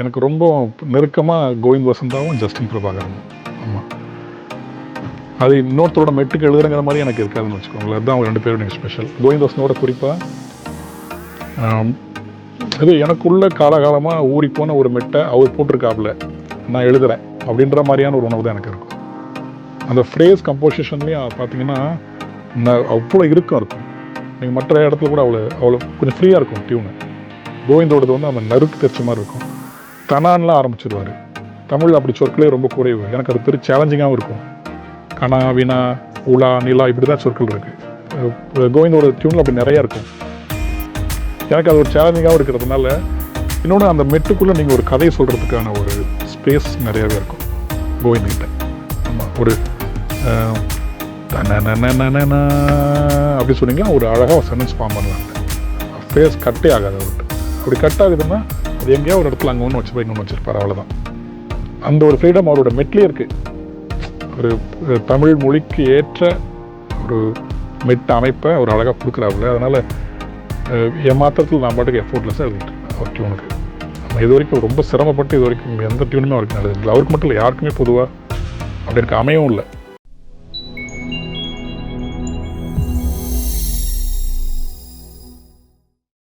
எனக்கு ரொம்ப நெருக்கமாக கோவிந்த் வசந்தாவும் ஜஸ்டின் பிரபாகரனும். ஆமாம், அது இன்னொருத்தரோட மெட்டுக்கு எழுதுறங்கிற மாதிரி எனக்கு இருக்காதுன்னு வச்சுக்கோங்களேன். அதுதான் அவங்க 2 பேரும் எனக்கு ஸ்பெஷல். கோவிந்த் வசந்தோட குறிப்பாக அது எனக்குள்ள காலகாலமாக ஊறி போன ஒரு மெட்டை அவர் போட்டிருக்காப்புல, நான் எழுதுகிறேன் அப்படின்ற மாதிரியான ஒரு உணவு தான் எனக்கு இருக்கும். அந்த ஃப்ரேஸ் கம்போசிஷன்லேயும் பார்த்தீங்கன்னா அவ்வளோ இருக்கும். நீங்கள் மற்ற இடத்துல கூட அவ்வளோ கொஞ்சம் ஃப்ரீயாக இருக்கும் டியூனு. கோவிந்தோடது வந்து அந்த நறுக்கு தெரிச்ச மாதிரி இருக்கும். கனான்லாம் ஆரம்பிச்சிருவார். தமிழ் அப்படி சொற்களே ரொம்ப குறைவு. எனக்கு அது பெரிய சேலஞ்சிங்காகவும் இருக்கும். கனா, வினா, உலா, நிலா இப்படி தான் சொற்கள் இருக்குது. கோவிந்தோட டியூனில் அப்படி நிறையா இருக்கும். எனக்கு அது ஒரு சேலஞ்சிங்காகவும் இருக்கிறதுனால, இன்னொன்று அந்த மெட்டுக்குள்ளே நீங்கள் ஒரு கதையை சொல்கிறதுக்கான ஒரு ஸ்பேஸ் நிறையாவே இருக்கும் கோவிந்த்கிட்ட. ஆமாம், ஒரு அப்படி சொன்னீங்கன்னா ஒரு அழகாக ஒரு சென்டென்ஸ் ஃபார்ம் பண்ணலாம். ஃபேஸ் கட்டே ஆகாது அவர்கிட்ட. அப்படி கட் ஆகுதுன்னா அது எங்கேயோ ஒரு இடத்துல அங்கே ஒன்று வச்சுப்பா இன்னொன்று வச்சுருப்பார், அவ்வளோதான். அந்த ஒரு ஃப்ரீடம் அவரோட மெட்லேயே இருக்குது. ஒரு தமிழ் மொழிக்கு ஏற்ற ஒரு மெட் அமைப்பை அவர் அழகாக கொடுக்குறாப்புல. அதனால் என் மாத்திரத்தில் நான் பாட்டுக்கு எஃபோர்ட்லெஸ்ஸாக எழுதிட்டு அவர் டியூனுக்கு. நம்ம இது வரைக்கும் ரொம்ப சிரமப்பட்டு இது வரைக்கும் எந்த டியூனுமே அவருக்கு நல்லது இல்லை. அவருக்கு மட்டும் இல்லை, யாருக்குமே பொதுவாக அப்படி எனக்கு அமையவும் இல்லை.